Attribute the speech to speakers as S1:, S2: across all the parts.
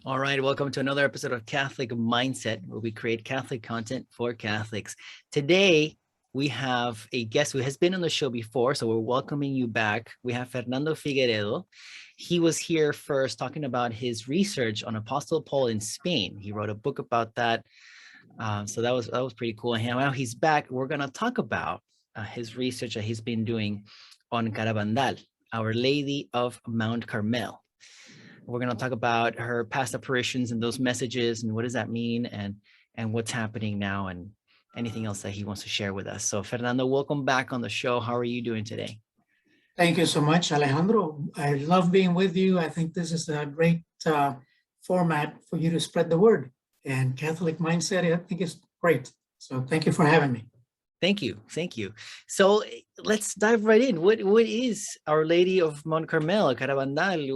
S1: All right, welcome to another episode of Catholic Mindset, where we create Catholic content for Catholics. Today, we have a guest who has been on the show before, so we're welcoming you back. We have Fernando Figueredo. He was here first talking about his research on Apostle Paul in Spain. He wrote a book about that, so that was pretty cool. And now he's back. We're going to talk about his research that he's been doing on Garabandal, Our Lady of Mount Carmel. We're going to talk about her past apparitions and those messages and what does that mean and what's happening now and anything else that he wants to share with us. So Fernando, welcome back on the show. How are you doing today?
S2: Thank you so much, Alejandro. I love being with you. I think this is a great format for you to spread the word. And Catholic Mindset, I think is great. So thank you for having me.
S1: Thank you. Thank you. So let's dive right in. What is Our Lady of Mount Carmel, Garabandal?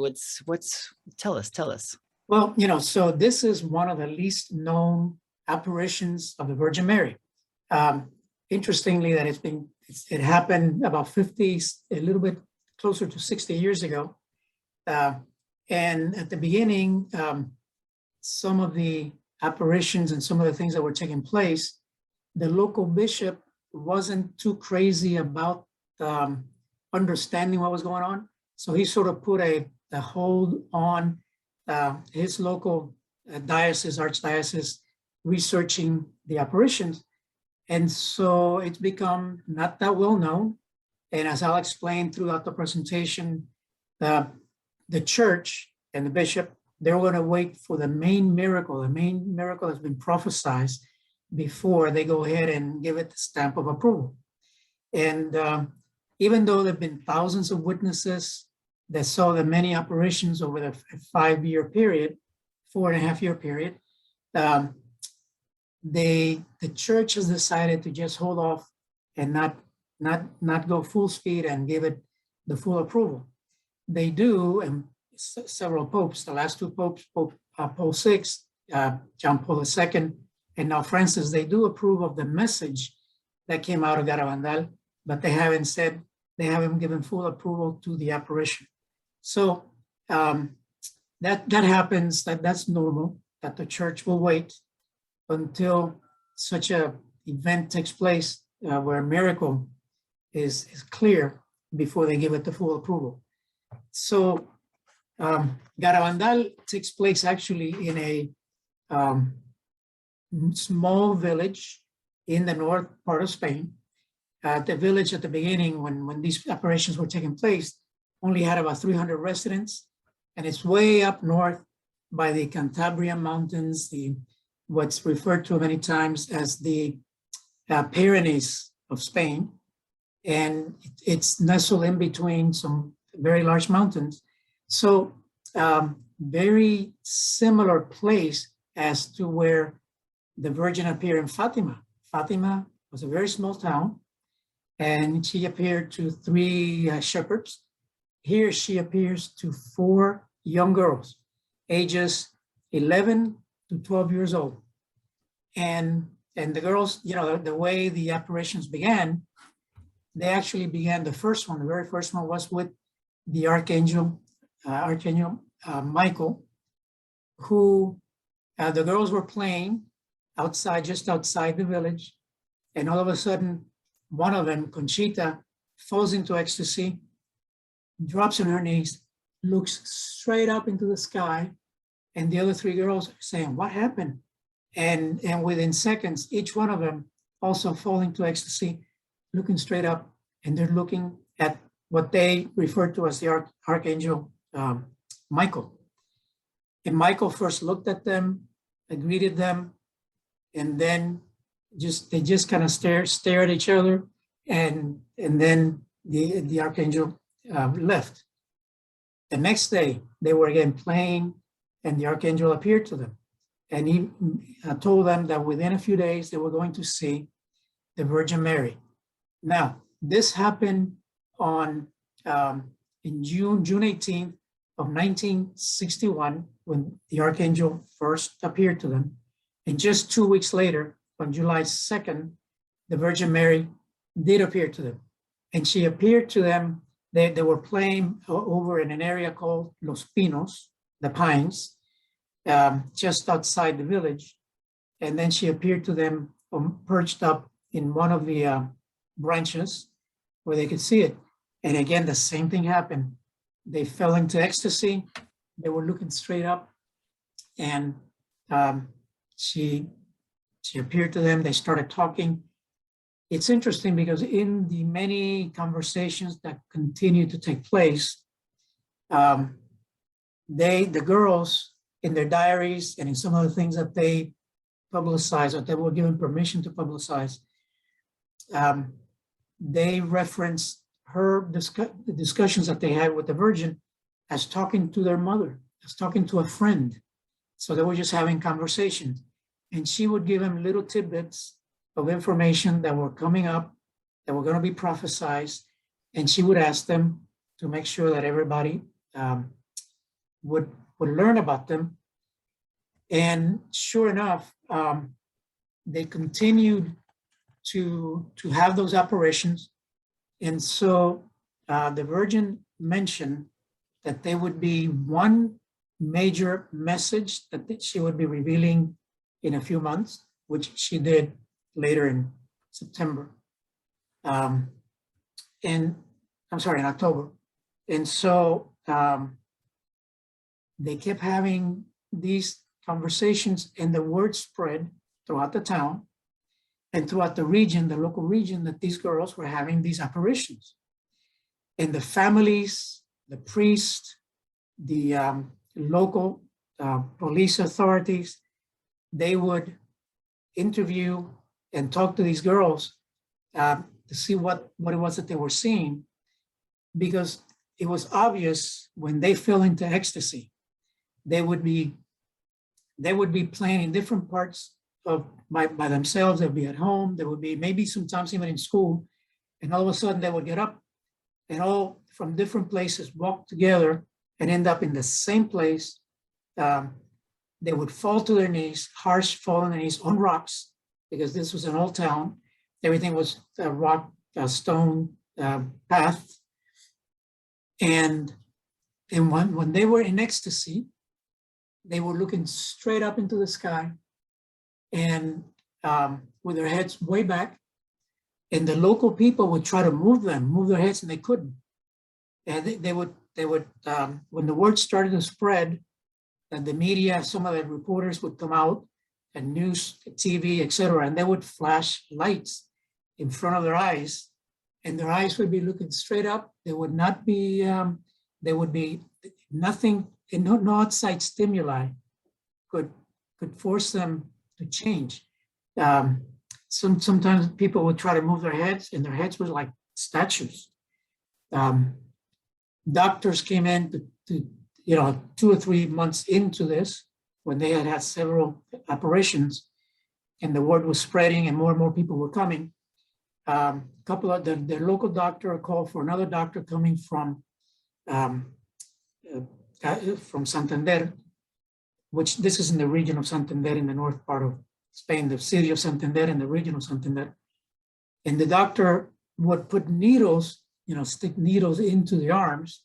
S1: Tell us.
S2: Well, so this is one of the least known apparitions of the Virgin Mary. Interestingly, that it happened about 50, a little bit closer to 60 years ago. And at the beginning, some of the apparitions and some of the things that were taking place, the local bishop wasn't too crazy about understanding what was going on. So he sort of put a hold on his local archdiocese, researching the apparitions. And so it's become not that well known. And as I'll explain throughout the presentation, the church and the bishop, they're going to wait for the main miracle. The main miracle has been prophesied before they go ahead and give it the stamp of approval. And even though there have been thousands of witnesses that saw the many apparitions over the 5-year period, 4.5-year period, the church has decided to just hold off and not go full speed and give it the full approval. They do, and several popes, the last two popes, Pope Paul VI, John Paul II, and now Francis, they do approve of the message that came out of Garabandal, but they haven't given full approval to the apparition. So that happens, that's normal, that the church will wait until such a event takes place where a miracle is clear before they give it the full approval. So Garabandal takes place actually in a small village in the north part of Spain. The village at the beginning, when these apparitions were taking place, only had about 300 residents, and it's way up north by the Cantabria mountains, what's referred to many times as the Pyrenees of Spain, and it's nestled in between some very large mountains. So very similar place as to where the Virgin appeared in Fatima. Fatima was a very small town, and she appeared to 3 shepherds. Here she appears to 4 young girls, ages 11 to 12 years old. And the girls, the way the apparitions began, they actually began, the very first one was with the Archangel Michael, who the girls were playing just outside the village. And all of a sudden, one of them, Conchita, falls into ecstasy, drops on her knees, looks straight up into the sky. And the other 3 girls are saying, "What happened?" And within seconds, each one of them also falling to ecstasy, looking straight up, and they're looking at what they refer to as the Archangel Michael. And Michael first looked at them, greeted them, and then they just kind of stare at each other, and then the Archangel left. The next day, they were again playing, and the Archangel appeared to them. And he told them that within a few days, they were going to see the Virgin Mary. Now, this happened in June 18th of 1961, when the Archangel first appeared to them. And just 2 weeks later, on July 2nd, the Virgin Mary did appear to them. And she appeared to them, they were playing over in an area called Los Pinos, the Pines. just outside the village. And then she appeared to them perched up in one of the branches where they could see it. And again, the same thing happened. They fell into ecstasy. They were looking straight up, and she appeared to them. They started talking. It's interesting because in the many conversations that continue to take place, the girls, in their diaries and in some of the things that they publicize or they were given permission to publicize, they reference the discussions that they had with the Virgin as talking to their mother, as talking to a friend. So they were just having conversations. And she would give them little tidbits of information that were coming up, that were going to be prophesized. And she would ask them to make sure that everybody would learn about them. And sure enough, they continued to have those apparitions. And so the Virgin mentioned that there would be one major message that she would be revealing in a few months, which she did later in September. And I'm sorry, in October. And so they kept having these conversations, and the word spread throughout the town and throughout the region, the local region, that these girls were having these apparitions. And the families, the priests, the local police authorities, they would interview and talk to these girls to see what it was that they were seeing, because it was obvious when they fell into ecstasy, they would be playing in different parts of by themselves. They'd be at home. They would be maybe sometimes even in school, and all of a sudden they would get up and all from different places walk together and end up in the same place. They would fall to their knees, harsh fall on their knees on rocks, because this was an old town. Everything was a rock, stone path. And when they were in ecstasy, they were looking straight up into the sky and with their heads way back. And the local people would try to move their heads, and they couldn't. And they would when the word started to spread, and the media, some of the reporters would come out, and news, TV, etc., and they would flash lights in front of their eyes, and their eyes would be looking straight up. They would not be, there would be nothing, and no outside stimuli could force them to change. Sometimes people would try to move their heads, and their heads were like statues. Doctors came in to 2 or 3 months into this, when they had several apparitions, and the word was spreading, and more people were coming. Couple of the local doctor called for another doctor coming from Santander, which this is in the region of Santander in the north part of Spain, the city of Santander and the region of Santander. And the doctor would put needles, stick needles into the arms,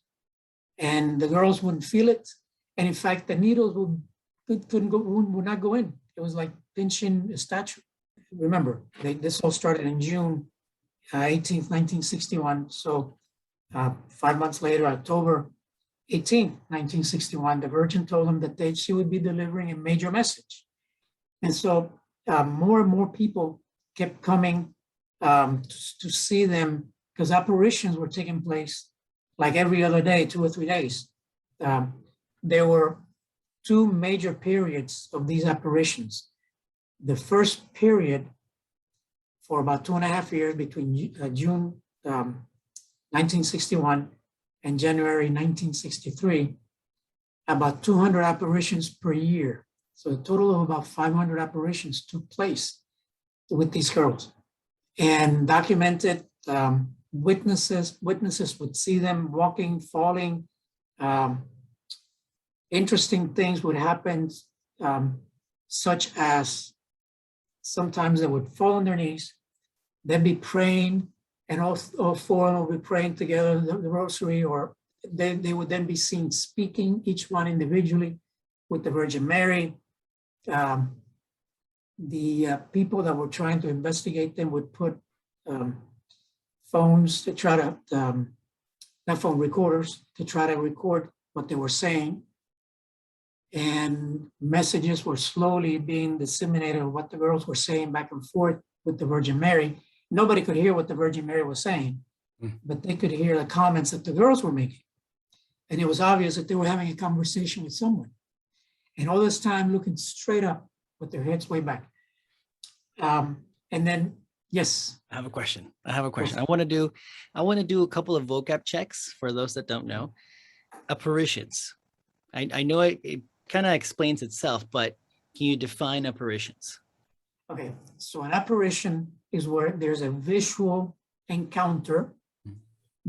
S2: and the girls wouldn't feel it. And in fact, the needles would not go in. It was like pinching a statue. Remember, this all started in June 18th, 1961. So 5 months later, October 18th, 1961, the Virgin told them that she would be delivering a major message. And so more and more people kept coming to see them, because apparitions were taking place like every other day, 2 or 3 days. There were 2 major periods of these apparitions. The first period, for about 2.5 years, between June 1961 and January 1963, about 200 apparitions per year. So a total of about 500 apparitions took place with these girls. And documented witnesses would see them walking, falling. Interesting things would happen, such as sometimes they would fall on their knees, they'd be praying, and all 4 of them would be praying together the rosary, or they would then be seen speaking, each one individually. with the Virgin Mary. The people that were trying to investigate them would put phones to try to, not phone recorders, to try to record what they were saying. And messages were slowly being disseminated of what the girls were saying back and forth with the Virgin Mary. Nobody could hear what the Virgin Mary was saying, but they could hear the comments that the girls were making. And it was obvious that they were having a conversation with someone. And all this time looking straight up with their heads way back. And then, yes.
S1: I have a question. I want to do a couple of vocab checks for those that don't know. Apparitions. I know it kind of explains itself, but can you define apparitions?
S2: Okay, so an apparition is where there's a visual encounter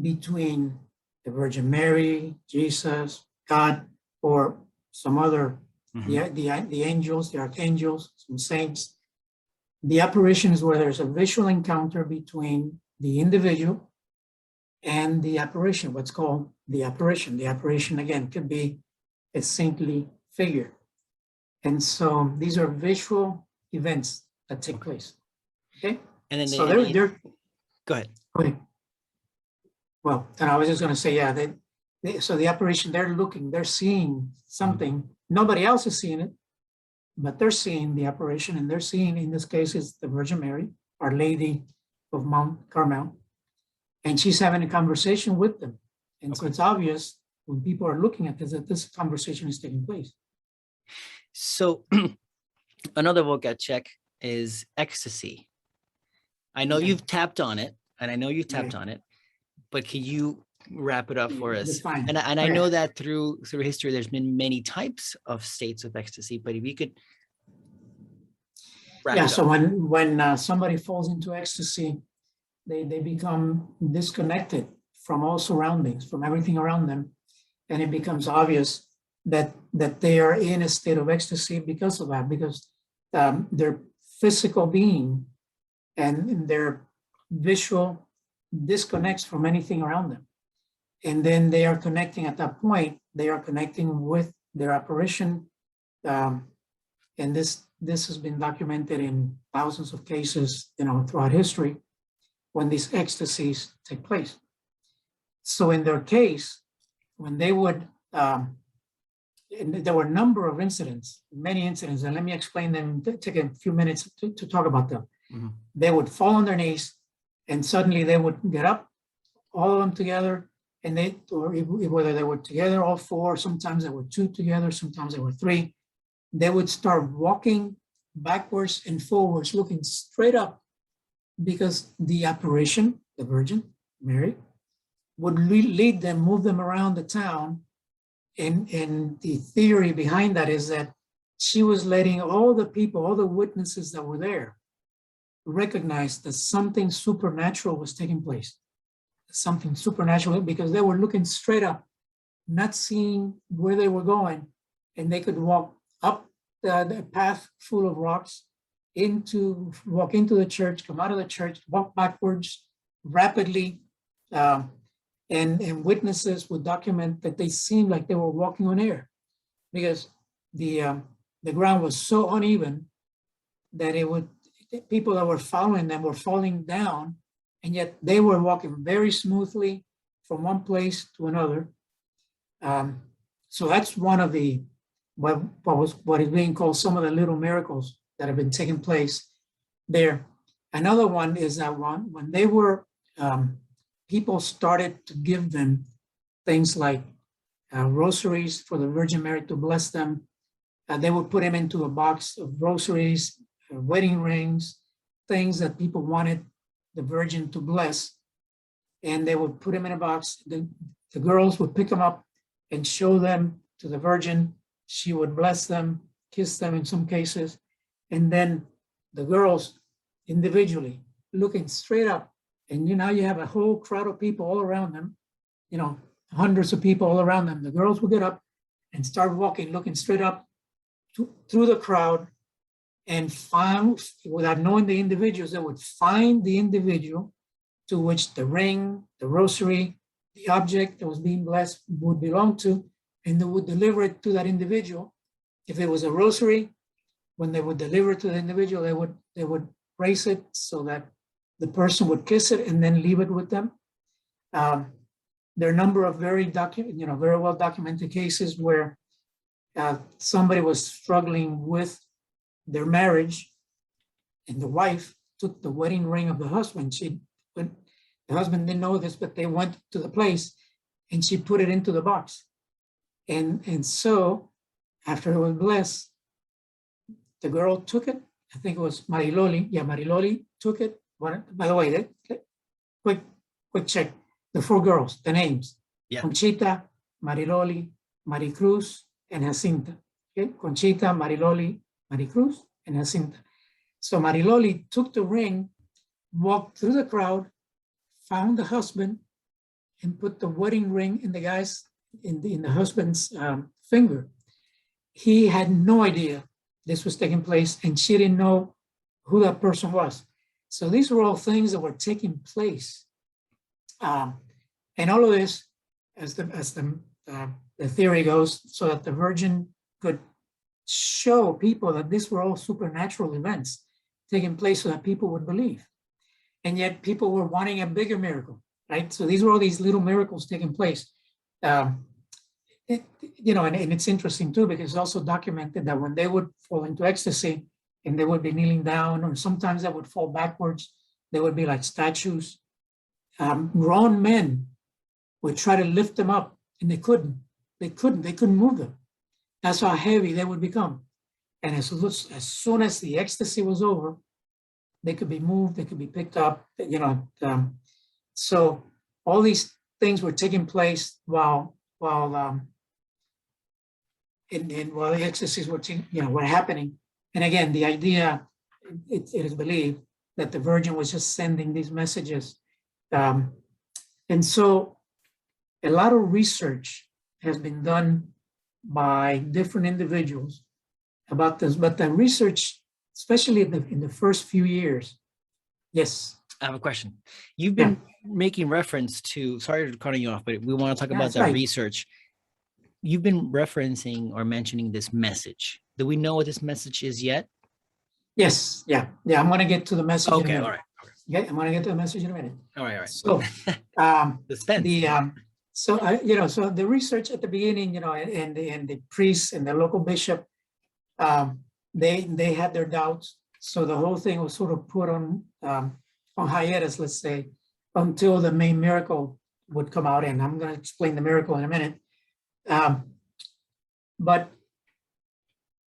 S2: between the Virgin Mary, Jesus, God, or some other, the angels, the archangels, some saints. The apparition is where there's a visual encounter between the individual and the apparition, what's called the apparition. The apparition, again, could be a saintly figure. And so these are visual events that take place. Okay.
S1: And then
S2: so they're
S1: go ahead.
S2: Okay. Well, and I was just going to say, yeah, so the apparition, they're seeing something. Nobody else is seeing it, but they're seeing the apparition, and they're seeing, in this case, is the Virgin Mary, Our Lady of Mount Carmel, and she's having a conversation with them. And so it's obvious when people are looking at this, that this conversation is taking place.
S1: So another vocab check is ecstasy. I know you've tapped on it, and I know you tapped on it, but can you wrap it up for us? And I know that through history, there's been many types of states of ecstasy, but if you could wrap it up.
S2: So when somebody falls into ecstasy, they become disconnected from all surroundings, from everything around them. And it becomes obvious that they are in a state of ecstasy because of that, because their physical being and their visual disconnects from anything around them. And then they are connecting at that point, they are connecting with their apparition. And this has been documented in thousands of cases, throughout history when these ecstasies take place. So in their case, when they would, there were a number of incidents, many incidents, and let me explain them, take a few minutes to talk about them. They would fall on their knees, and suddenly they would get up, all of them together, and whether they were together, all four, sometimes they were two together, sometimes they were three, they would start walking backwards and forwards, looking straight up, because the apparition, the Virgin Mary, would lead them, move them around the town. And the theory behind that is that she was letting all the people, all the witnesses that were there, recognize that something supernatural was taking place. Something supernatural, because they were looking straight up, not seeing where they were going, and they could walk up the path full of rocks, walk into the church, come out of the church, walk backwards rapidly, and witnesses would document that they seemed like they were walking on air, because the ground was so uneven that people that were following them were falling down, and yet they were walking very smoothly from one place to another. So that's one of the what is being called some of the little miracles that have been taking place there. Another one is that when they were people started to give them things like rosaries for the Virgin Mary to bless them. They would put them into a box of rosaries, wedding rings, things that people wanted the Virgin to bless. And they would put them in a box. The girls would pick them up and show them to the Virgin. She would bless them, kiss them in some cases. And then the girls individually looking straight up. And you have a whole crowd of people all around them, hundreds of people all around them. The girls would get up and start walking, looking straight up through the crowd, and find, without knowing the individuals, they would find the individual to which the ring, the rosary, the object that was being blessed would belong to, and they would deliver it to that individual. If it was a rosary, when they would deliver it to the individual, they would raise it so that the person would kiss it and then leave it with them. There are a number of very well documented cases where somebody was struggling with their marriage, and the wife took the wedding ring of the husband. The husband didn't know this, but they went to the place and she put it into the box. And so after it was blessed, the girl took it. I think it was Mariloli. Yeah, Mariloli took it. By the way, quick check. The 4 girls, the names.
S1: Yeah.
S2: Conchita, Mariloli, Maricruz, and Jacinta. Okay? Conchita, Mariloli, Maricruz, and Jacinta. So Mariloli took the ring, walked through the crowd, found the husband, and put the wedding ring in the husband's finger. He had no idea this was taking place, and she didn't know who that person was. So these were all things that were taking place. And all of this, as the theory goes, so that the Virgin could show people that these were all supernatural events taking place so that people would believe. And yet people were wanting a bigger miracle, right? So these were all these little miracles taking place. And it's interesting too, because it's also documented that when they would fall into ecstasy and they would be kneeling down, or sometimes they would fall backwards, they would be like statues. Grown men would try to lift them up, and they couldn't move them. That's how heavy they would become. And as soon as the ecstasy was over, they could be moved, they could be picked up, so all these things were taking place while the ecstasies were happening. And again, the idea, it is believed that the Virgin was just sending these messages. And so a lot of research has been done by different individuals about this, but the research, especially in the first few years. Yes.
S1: I have a question. You've been making reference to, sorry to cut you off, but we want to talk about that research. You've been referencing or mentioning this message. Do we know what this message is yet?
S2: Yes. Yeah. I'm going to get to the message.
S1: Okay. All right.
S2: Okay. I'm going to get to the message in a minute.
S1: All right.
S2: So, so the research at the beginning, and the priests and the local bishop, they had their doubts. So the whole thing was sort of put on hiatus, let's say, until the main miracle would come out. And I'm going to explain the miracle in a minute. But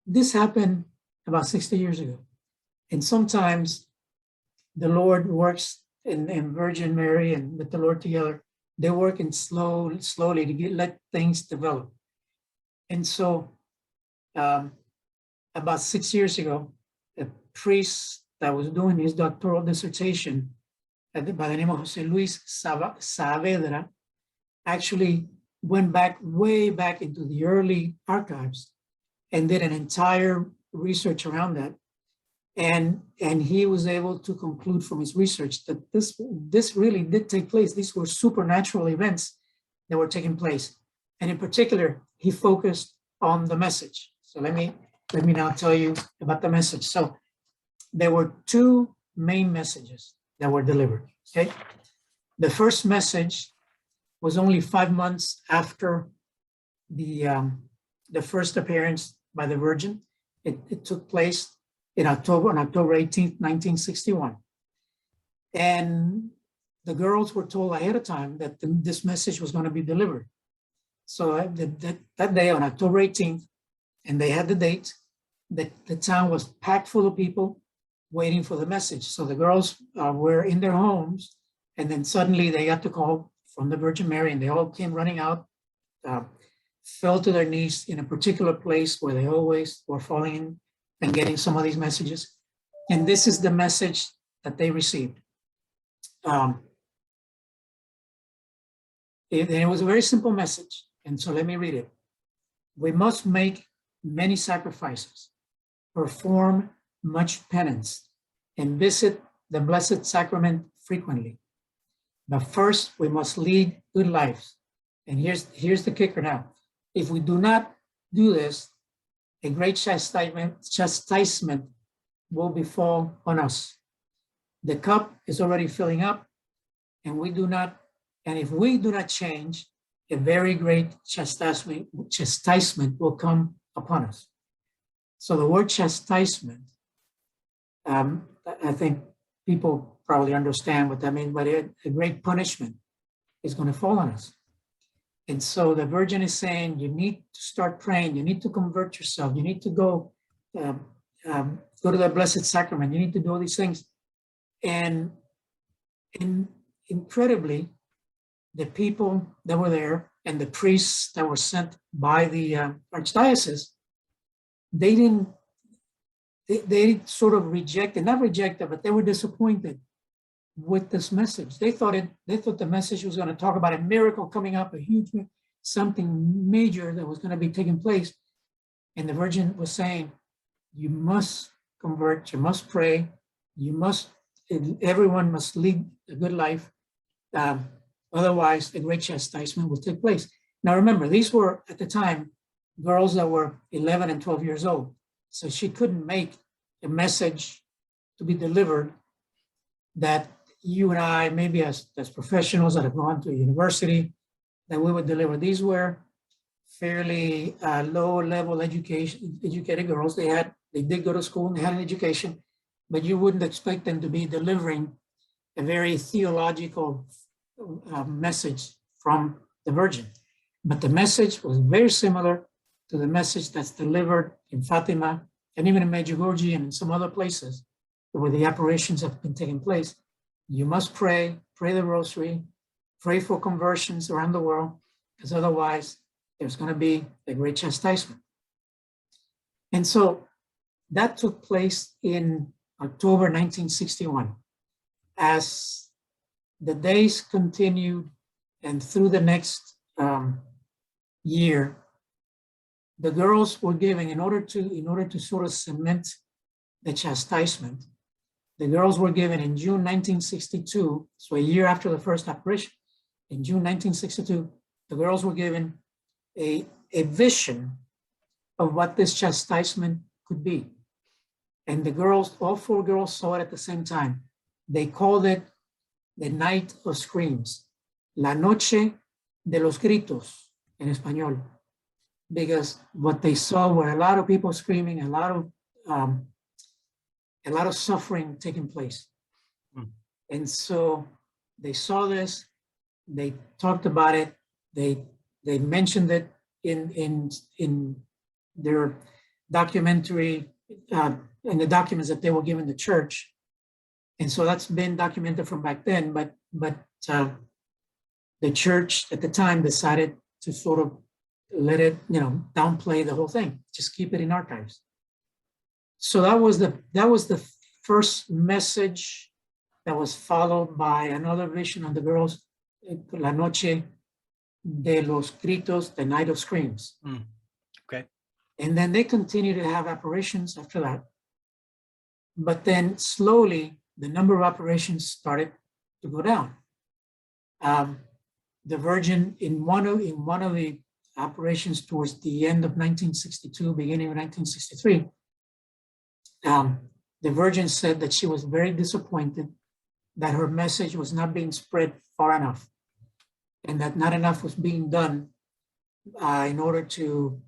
S2: this happened about 60 years ago. And sometimes the Lord works in Virgin Mary and with the Lord together. They're working slowly to let things develop. And so about 6 years ago, a priest that was doing his doctoral dissertation by the name of Jose Luis Saavedra actually went way back into the early archives and did an entire research around that. And he was able to conclude from his research that this really did take place. These were supernatural events that were taking place. And in particular, he focused on the message. So let me now tell you about the message. So there were 2 main messages that were delivered, okay? The first message was only 5 months after the first appearance by the Virgin. It took place on October 18th, 1961. And the girls were told ahead of time that this message was going to be delivered. So that day on October 18th, and they had the date, the town was packed full of people waiting for the message. So the girls were in their homes, and then suddenly they got the call from the Virgin Mary, and they all came running out, fell to their knees in a particular place where they always were falling in and getting some of these messages. And this is the message that they received. It was a very simple message. And so let me read it. We must make many sacrifices, perform much penance, and visit the Blessed Sacrament frequently. But first, we must lead good lives. And here's the kicker now. If we do not do this, a great chastisement will befall on us. The cup is already filling up, and if we do not change, a very great chastisement will come upon us. So the word chastisement, I think people probably understand what that means, but a great punishment is going to fall on us. And so the Virgin is saying, you need to start praying, you need to convert yourself, you need to go to the Blessed Sacrament, you need to do all these things. And incredibly, the people that were there and the priests that were sent by the archdiocese, they sort of not rejected, but they were disappointed with this message. They thought the message was going to talk about a miracle coming up, something major that was going to be taking place. And the Virgin was saying, you must convert, you must pray, everyone must lead a good life. Otherwise, the great chastisement will take place. Now, remember, these were, at the time, girls that were 11 and 12 years old. So she couldn't make a message to be delivered that you and I, maybe as professionals that have gone to university, that we would deliver. These were fairly low-level educated girls. They did go to school and they had an education, but you wouldn't expect them to be delivering a very theological message from the Virgin. But the message was very similar to the message that's delivered in Fatima and even in Medjugorje and in some other places where the apparitions have been taking place. You must pray the rosary, pray for conversions around the world, because otherwise there's going to be a great chastisement. And so that took place in October 1961. As the days continued and through the next year, the girls were given, in order to sort of cement the chastisement, the girls were given in June 1962, so a year after the first apparition, in June 1962, the girls were given a vision of what this chastisement could be. And the girls, all four girls saw it at the same time. They called it the night of screams, la noche de los gritos in español, because what they saw were a lot of people screaming, a lot of suffering taking place. And so they saw this, they talked about it, they mentioned it in their documentary, in the documents that they were given the church. And so that's been documented from back then, but the church at the time decided to sort of let it, downplay the whole thing, just keep it in archives. So that was the first message that was followed by another vision of the girls, La Noche de los Gritos, the night of screams.
S1: Okay.
S2: And then they continued to have apparitions after that. But then slowly, the number of apparitions started to go down. The Virgin, in one of the apparitions towards the end of 1962, beginning of 1963, the Virgin said that she was very disappointed that her message was not being spread far enough, and that not enough was being done in order to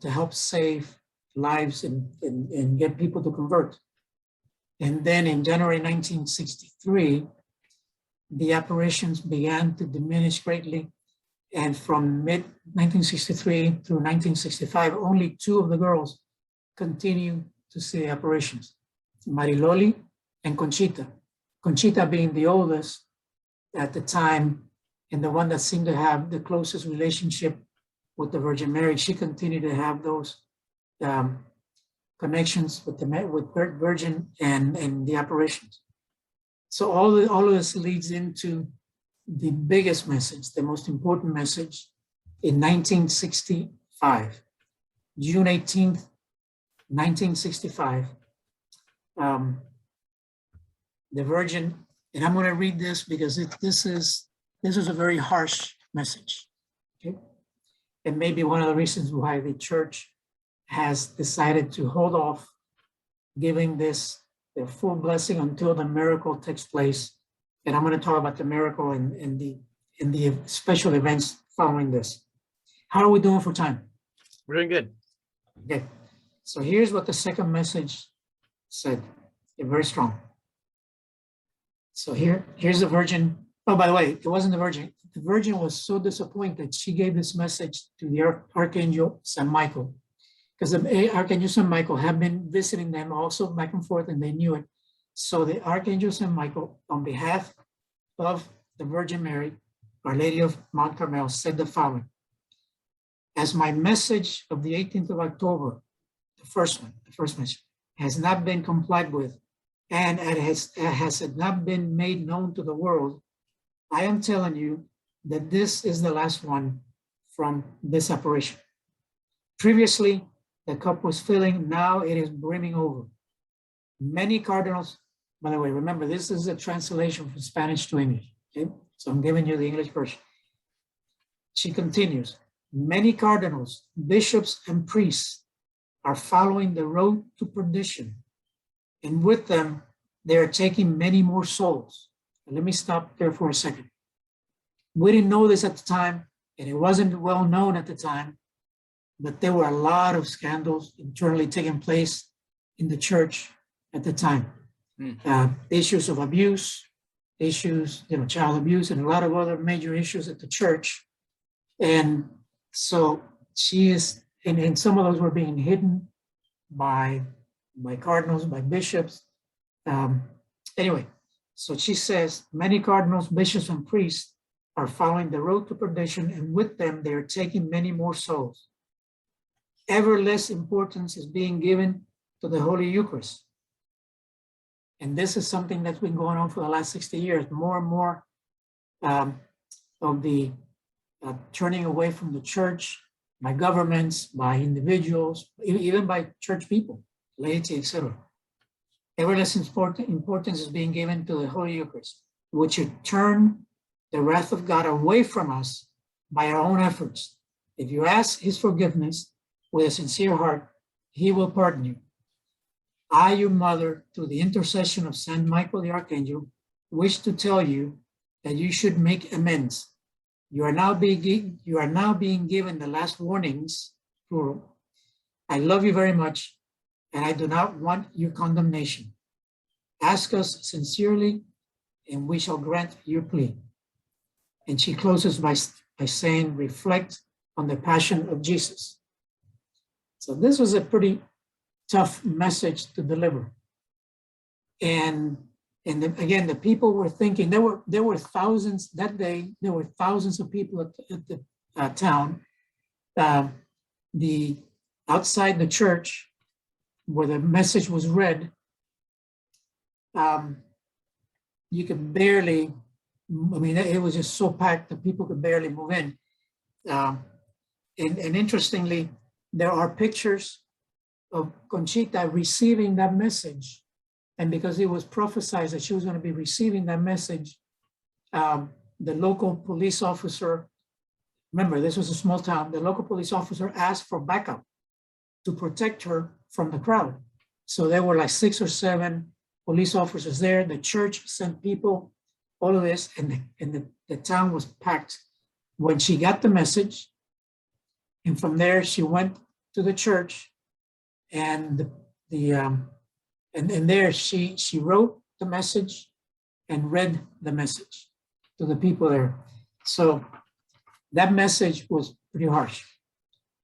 S2: help save lives and get people to convert. And then in January 1963, the apparitions began to diminish greatly. And from mid-1963 through 1965, only two of the girls continued to see apparitions, Mariloli and Conchita. Conchita being the oldest at the time and the one that seemed to have the closest relationship with the Virgin Mary. She continued to have those connections with the Virgin and the apparitions. So all of this leads into the biggest message, the most important message in 1965, June 18th, 1965. The Virgin, and I'm going to read this because this is a very harsh message. Okay? And maybe one of the reasons why the church has decided to hold off giving this the full blessing until the miracle takes place. And I'm going to talk about the miracle in the special events following this. How are we doing for time?
S1: We're doing good.
S2: Okay. So here's what the second message said. They're very strong. So here's the Virgin. Oh, by the way, it wasn't the Virgin. The Virgin was so disappointed. She gave this message to the Archangel Saint Michael, because the Archangel Saint Michael had been visiting them also back and forth, and they knew it. So the Archangel Saint Michael, on behalf of the Virgin Mary, Our Lady of Mount Carmel, said the following: as my message of the 18th of October, the first message, has not been complied with, and it has not been made known to the world, I am telling you that this is the last one from this apparition. Previously, the cup was filling, now it is brimming over. Many cardinals, by the way, remember, this is a translation from Spanish to English, okay? So I'm giving you the English version. She continues, many cardinals, bishops, and priests are following the road to perdition, and with them, they are taking many more souls. And let me stop there for a second. We didn't know this at the time, and it wasn't well known at the time, but there were a lot of scandals internally taking place in the church at the time. Issues of abuse, issues, child abuse, and a lot of other major issues at the church. And so she is, and some of those were being hidden by cardinals, by bishops. Anyway, so she says, many cardinals, bishops, and priests are following the road to perdition, and with them, they are taking many more souls. Ever less importance is being given to the Holy Eucharist. And this is something that's been going on for the last 60 years. More and more of the turning away from the church by governments, by individuals, even by church people, laity, etc. Ever less importance is being given to the Holy Eucharist, which should turn the wrath of God away from us by our own efforts. If you ask his forgiveness with a sincere heart, he will pardon you. I, your mother, through the intercession of Saint Michael the Archangel, wish to tell you that you should make amends. You are now being given the last warnings, plural. I love you very much, and I do not want your condemnation. Ask us sincerely, and we shall grant your plea. And she closes by saying, reflect on the passion of Jesus. So this was a pretty tough message to deliver. And again, the people were thinking, there were thousands that day, there were thousands of people at the town. The outside the church where the message was read, you could barely, it was just so packed that people could barely move in. And interestingly, there are pictures of Conchita receiving that message. And because it was prophesied that she was going to be receiving that message, the local police officer, remember, this was a small town, the local police officer asked for backup to protect her from the crowd. So there were like 6 or 7 police officers there. The church sent people, all of this, and the town was packed when she got the message. And from there, she went to the church, and there she wrote the message and read the message to the people there. So that message was pretty harsh.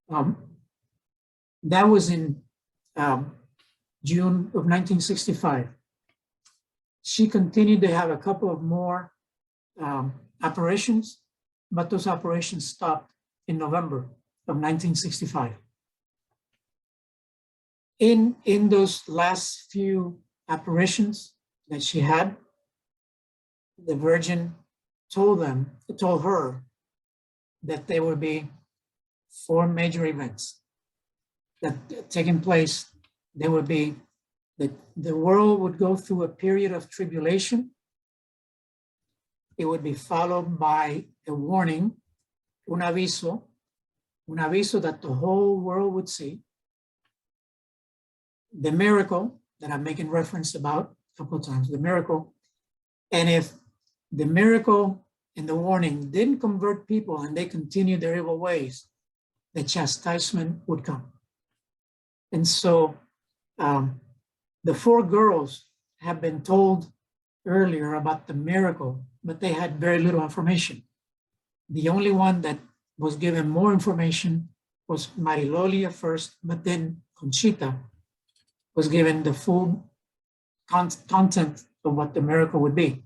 S2: That was in June of 1965. She continued to have a couple of more apparitions, but those apparitions stopped in November of 1965. In those last few apparitions that she had, the Virgin told her that there would be 4 major events that taking place. There would be the world would go through a period of tribulation. It would be followed by a warning, un aviso that the whole world would see. the miracle that I'm making reference about a couple of times, the miracle. And if the miracle and the warning didn't convert people and they continued their evil ways, the chastisement would come. And so the 4 girls have been told earlier about the miracle, but they had very little information. The only one that was given more information was Marilolia first, but then Conchita was given the full content of what the miracle would be.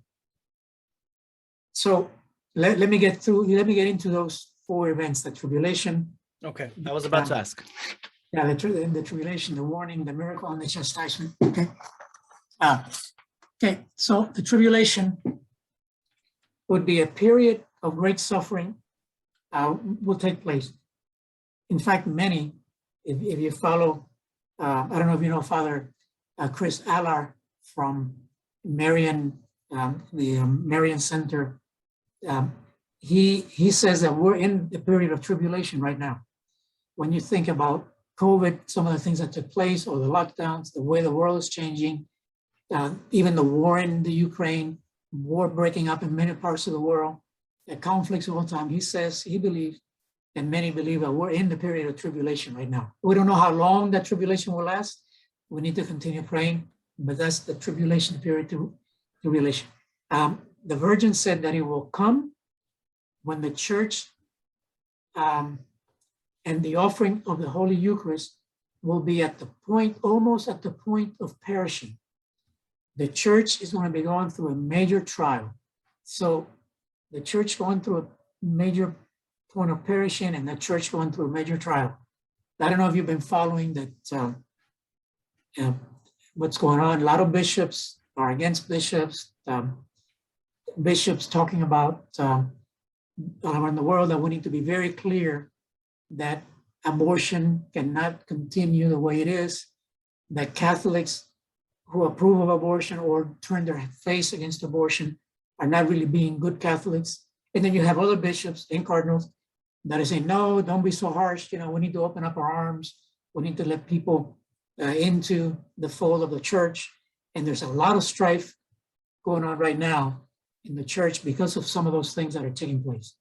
S2: So let me get into those 4 events: the tribulation.
S1: Okay, I was about to ask.
S2: Yeah, the tribulation, the warning, the miracle, and the chastisement. Okay. Okay, so the tribulation would be a period of great suffering will take place. In fact, many, if you follow, I don't know if you know Father Chris Allard from Marian, the Marian Center. He says that we're in the period of tribulation right now. When you think about COVID, some of the things that took place, or the lockdowns, the way the world is changing, even the war in the Ukraine, war breaking up in many parts of the world, the conflicts of all time. He says he believes, and many believe, that we're in the period of tribulation right now. We don't know how long that tribulation will last. We need to continue praying, but that's the tribulation period to tribulation. The Virgin said that it will come when the church and the offering of the Holy Eucharist will be at the point, almost at the point of perishing. The church is going to be going through a major trial. So the church going through a major point of perishing, and the church going through a major trial. I don't know if you've been following that, what's going on. A lot of bishops are against bishops. Bishops talking about around the world that we need to be very clear that abortion cannot continue the way it is, that Catholics who approve of abortion or turn their face against abortion are not really being good Catholics. And then you have other bishops and cardinals that are saying, no, don't be so harsh. You know, we need to open up our arms. We need to let people into the fold of the church. And there's a lot of strife going on right now in the church because of some of those things that are taking place.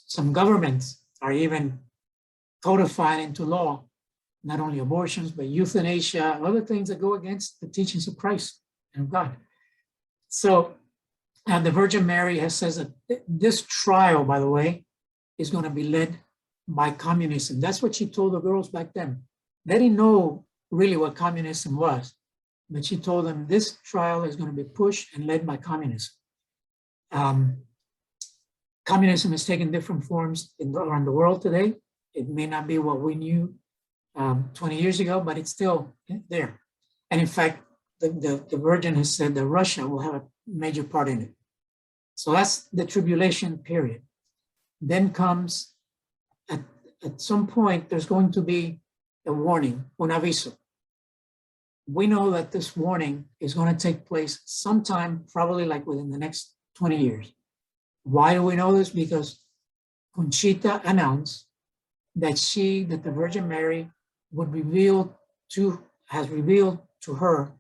S2: Some governments are even codified into law not only abortions, but euthanasia, other things that go against the teachings of Christ and of God. So the Virgin Mary has says that this trial, by the way, is going to be led by communism. That's what she told the girls back then. They didn't know really what communism was, but she told them this trial is going to be pushed and led by communism. Communism has taken different forms around the world today. It may not be what we knew 20 years ago, but it's still there. And in fact, the Virgin has said that Russia will have a major part in it. So that's the tribulation period. Then comes, at some point, there's going to be a warning, un aviso. We know that this warning is going to take place sometime, probably like within the next 20 years. Why do we know this? Because Conchita announced that the Virgin Mary has revealed to her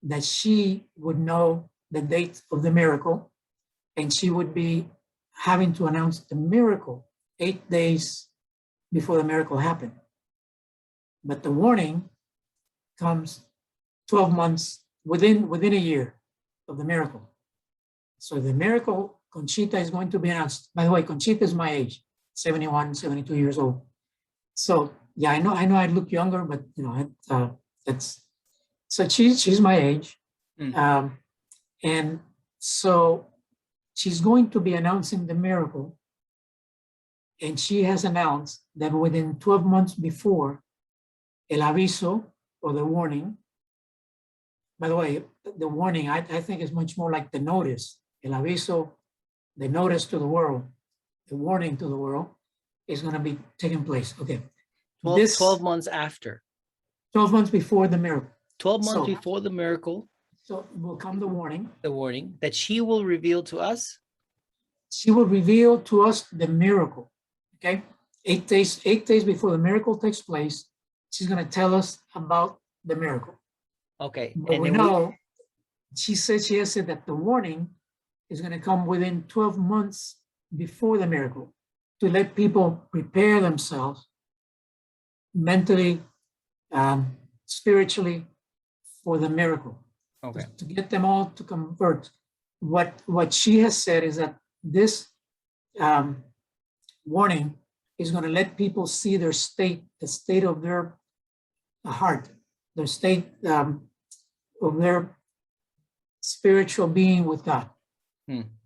S2: that she would know the date of the miracle, and she would be having to announce the miracle 8 days before the miracle happened. But the warning comes 12 months within a year of the miracle. So the miracle, Conchita is going to be announced. By the way, Conchita is my age, 71, 72 years old. So yeah, I know I look younger, but you know, so she's my age. And so she's going to be announcing the miracle. And she has announced that within 12 months before, el aviso, or the warning. By the way, the warning, I think is much more like the notice. El aviso, the notice to the world, the warning to the world is going to be taking place. Okay.
S1: 12 months after.
S2: 12 months before the miracle.
S1: 12 months before the miracle.
S2: So will come the warning.
S1: The warning that she will reveal to us.
S2: She will reveal to us the miracle. Okay. 8 days before the miracle takes place, she's going to tell us about the miracle.
S1: Okay.
S2: But
S1: And
S2: we
S1: then
S2: know, she has said that the warning is going to come within 12 months before the miracle to let people prepare themselves mentally, spiritually for the miracle.
S1: okay.
S2: To get them all to convert. What she has said is that this warning is going to let people see their state, the state of their heart, their state of their spiritual being with God.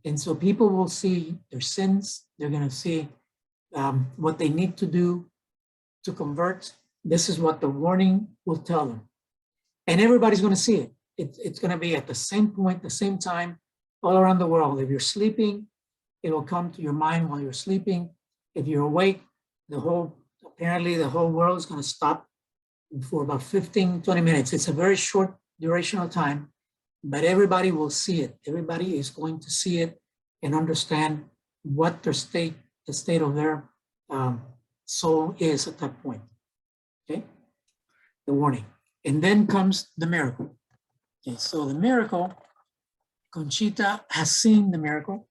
S2: And so people will see their sins. They're going to see what they need to do to convert. This is what the warning will tell them. And everybody's going to see it. It's going to be at the same point, the same time, all around the world. If you're sleeping, it will come to your mind while you're sleeping. If you're awake, apparently the whole world is going to stop for about 15, 20 minutes. It's a very short duration of time, but everybody will see it. Everybody is going to see it and understand what the state of their soul is at that point. Okay, the warning. And then comes the miracle. Okay, so the miracle, Conchita has seen the miracle,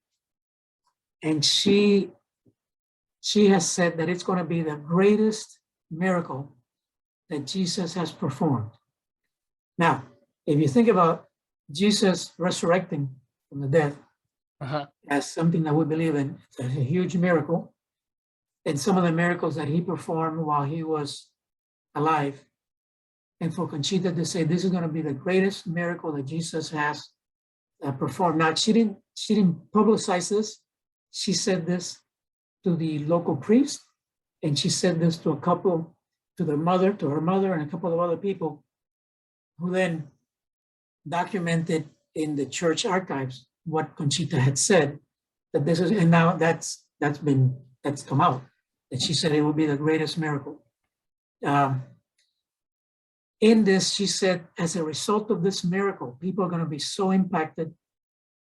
S2: and she has said that it's going to be the greatest miracle that Jesus has performed. Now, if you think about Jesus resurrecting from the dead as something that we believe in, it's a huge miracle. And some of the miracles that he performed while he was alive. And for Conchita to say this is going to be the greatest miracle that Jesus has performed. Now, she didn't publicize this. She said this to the local priest, and she said this to her mother, and a couple of other people, who then documented in the church archives what Conchita had said, that this is, and now that's come out, that she said it would be the greatest miracle. In this, she said, as a result of this miracle, people are going to be so impacted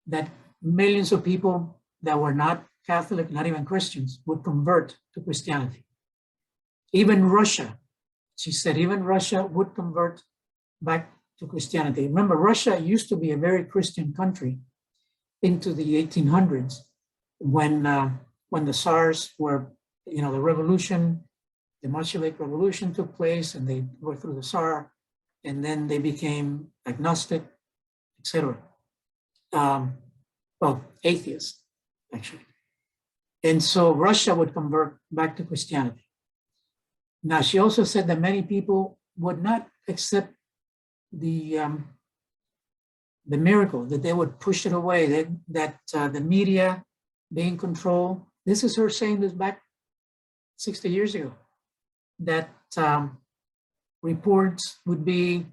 S2: that millions of people that were not Catholic, not even Christians, would convert to Christianity. Even Russia, she said, even Russia would convert back to Christianity. Remember, Russia used to be a very Christian country into the 1800s when the Tsars were, the revolution, the Bolshevik Revolution took place, and they were through the Tsar, and then they became agnostic, etc. Atheists, actually. And so Russia would convert back to Christianity. Now, she also said that many people would not accept the miracle, that they would push it away, that the media being controlled. This is her saying this back 60 years ago, that reports would be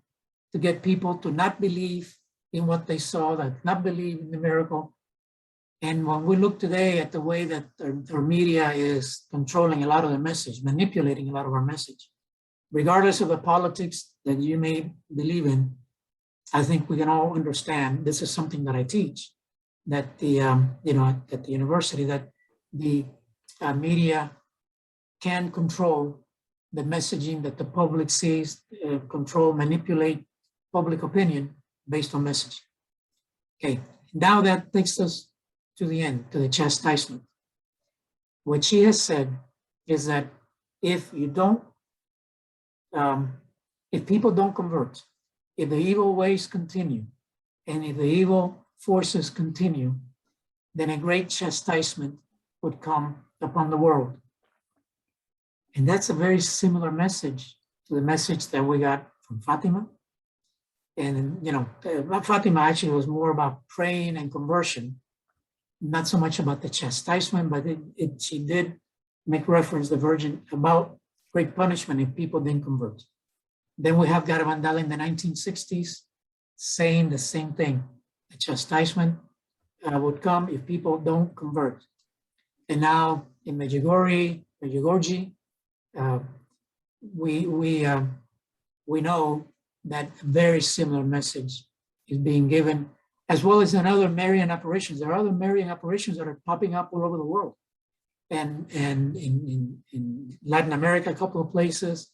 S2: to get people to not believe in what they saw, that not believe in the miracle. And when we look today at the way that our media is controlling a lot of the message, manipulating a lot of our message, regardless of the politics that you may believe in, I think we can all understand, this is something that I teach, that the, at the university, that the media can control the messaging that the public sees, manipulate public opinion based on messaging. Okay, now that takes us to the end, to the chastisement. What she has said is that if people don't convert, if the evil ways continue, and if the evil forces continue, then a great chastisement would come upon the world. And that's a very similar message to the message that we got from Fatima. And, Fatima actually was more about praying and conversion, not so much about the chastisement, but she did make reference, the Virgin, about great punishment if people didn't convert. Then we have Garabandal in the 1960s saying the same thing. The chastisement would come if people don't convert. And now in Medjugorje, we know that a very similar message is being given, as well as in other Marian apparitions. There are other Marian apparitions that are popping up all over the world. And in Latin America, a couple of places,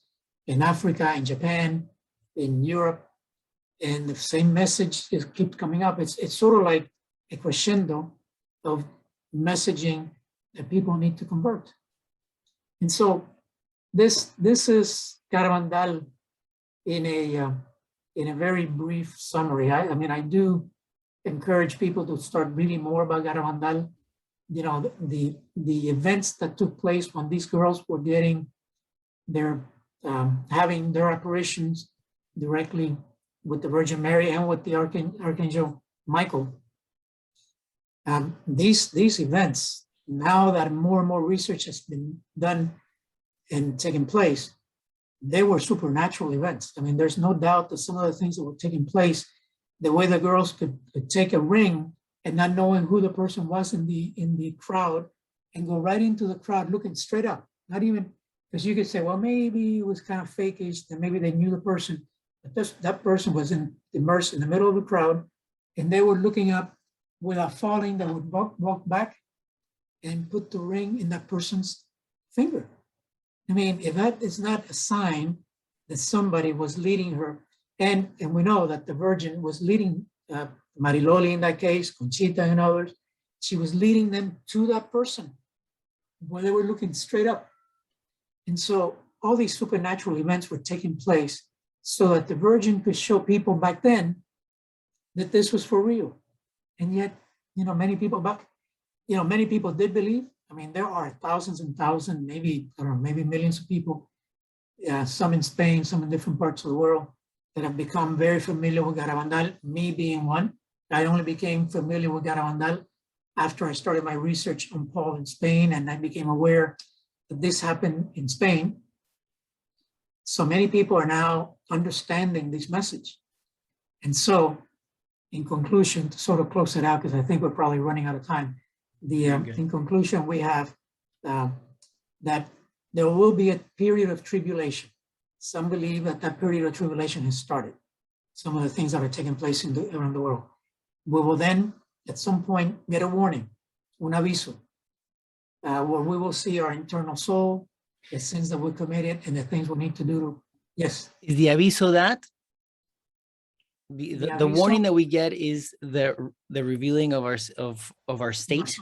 S2: in Africa, in Japan, in Europe, and the same message keeps coming up. It's sort of like a crescendo of messaging that people need to convert. And so this is Garabandal in a very brief summary. I mean, I do encourage people to start reading more about Garabandal. You know, the events that took place when these girls were getting their having their apparitions directly with the Virgin Mary and with the Archangel Michael. These events, now that more and more research has been done and taken place, they were supernatural events. I mean, there's no doubt that some of the things that were taking place, the way the girls could take a ring and not knowing who the person was in the crowd and go right into the crowd looking straight up, not even, because you could say, well, maybe it was kind of fakeish, and maybe they knew the person, but that person was immersed in the middle of the crowd, and they were looking up without falling. They would walk back and put the ring in that person's finger. I mean, if that is not a sign that somebody was leading her, and we know that the Virgin was leading Mariloli in that case, Conchita and others, she was leading them to that person where they were looking straight up. And so all these supernatural events were taking place so that the Virgin could show people back then that this was for real. And yet, you know, many people did believe. I mean, there are thousands and thousands, maybe, I don't know, maybe millions of people, some in Spain, some in different parts of the world, that have become very familiar with Garabandal, me being one. I only became familiar with Garabandal after I started my research on Paul in Spain, and I became aware that this happened in Spain. So many people are now understanding this message. And so, in conclusion, to sort of close it out, because I think we're probably running out of time, in conclusion, we have that there will be a period of tribulation. Some believe that that period of tribulation has started. Some of the things that are taking place around the world. We will then, at some point, get a warning, un aviso, where we will see our internal soul, the sins that we committed, and the things we need to do. Yes.
S1: Is the aviso that? The warning that we get is the revealing of our state.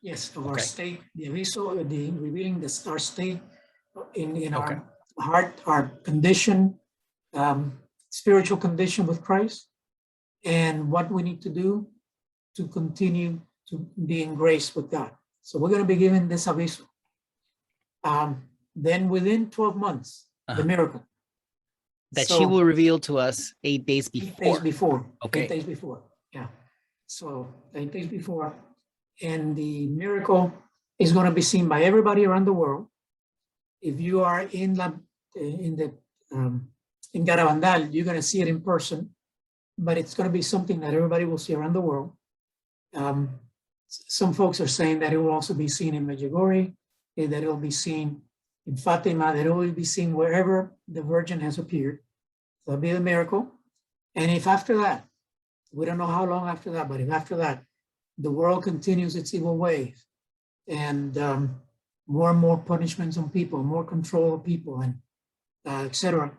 S2: Yes, of our state. The aviso, the revealing our state in our heart, our condition, spiritual condition with Christ, and what we need to do to continue to be in grace with God. So we're going to be given this aviso. Then within 12 months, the miracle.
S1: That she will reveal to us 8 days before.
S2: 8 days before.
S1: Okay.
S2: 8 days before. Yeah. So 8 days before. And the miracle is going to be seen by everybody around the world. If you are in Garabandal, you're going to see it in person, but it's going to be something that everybody will see around the world. Some folks are saying that it will also be seen in Medjugorje, that it will be seen in Fatima, that it will be seen wherever the Virgin has appeared. So it'll be a miracle. And if after that, we don't know how long after that, but if after that, the world continues its evil ways, and more and more punishments on people, more control of people, and etc.,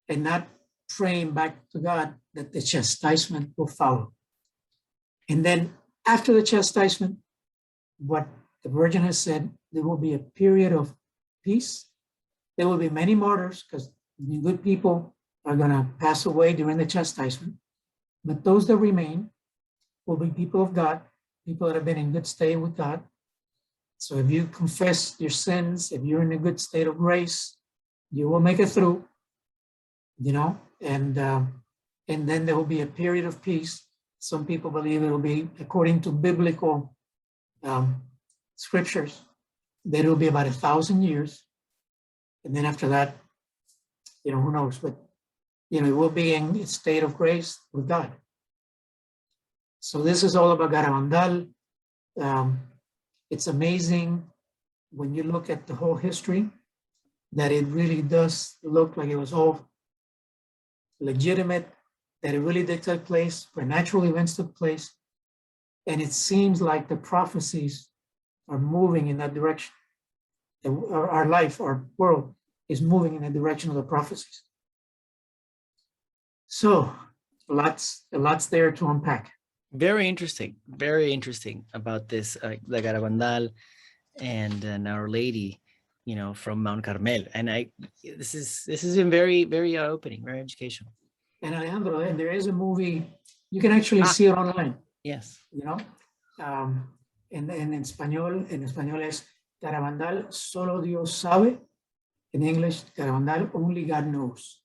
S2: and not praying back to God, that the chastisement will follow. And then after the chastisement, what the Virgin has said, there will be a period of peace. There will be many martyrs, because good people are going to pass away during the chastisement. But those that remain will be people of God, people that have been in good state with God. So if you confess your sins, if you're in a good state of grace, you will make it through, you know, and then there will be a period of peace. Some people believe it will be, according to biblical scriptures, that it will be about 1,000 years. And then after that, you know, who knows, but, you know, it will be in a state of grace with God. So this is all about Garabandal. It's amazing when you look at the whole history, that it really does look like it was all legitimate, that it really did take place, where natural events took place. And it seems like the prophecies are moving in that direction. Our life, our world is moving in the direction of the prophecies. So lots there to unpack.
S1: Very interesting about this, the Garabandal and Our Lady, from Mount Carmel. And this has been very eye-opening, very educational.
S2: And Alejandro, and there is a movie, you can actually see it online.
S1: Yes.
S2: En español es Garabandal, solo Dios sabe. In English, Garabandal, only God knows.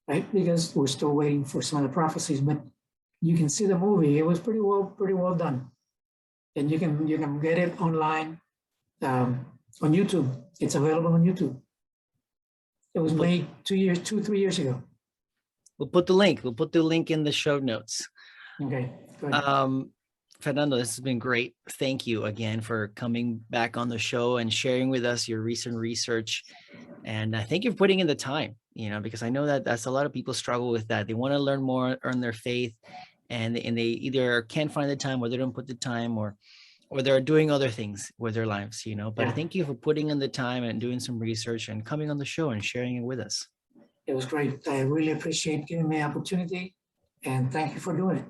S2: Right? Because we're still waiting for some of the prophecies, but you can see the movie. It was pretty well done. And you can get it online on YouTube. It's available on YouTube. It was made 3 years ago.
S1: We'll put the link in the show notes.
S2: Okay, good.
S1: Fernando, this has been great. Thank you again for coming back on the show and sharing with us your recent research. And thank you for putting in the time, because I know that's a lot of people struggle with that. They want to learn more, earn their faith, and they either can't find the time, or they don't put the time, or they're doing other things with their lives, But
S2: Yeah.
S1: thank you for putting in the time and doing some research and coming on the show and sharing it with us.
S2: It was great. I really appreciate giving me the opportunity, and thank you for doing it.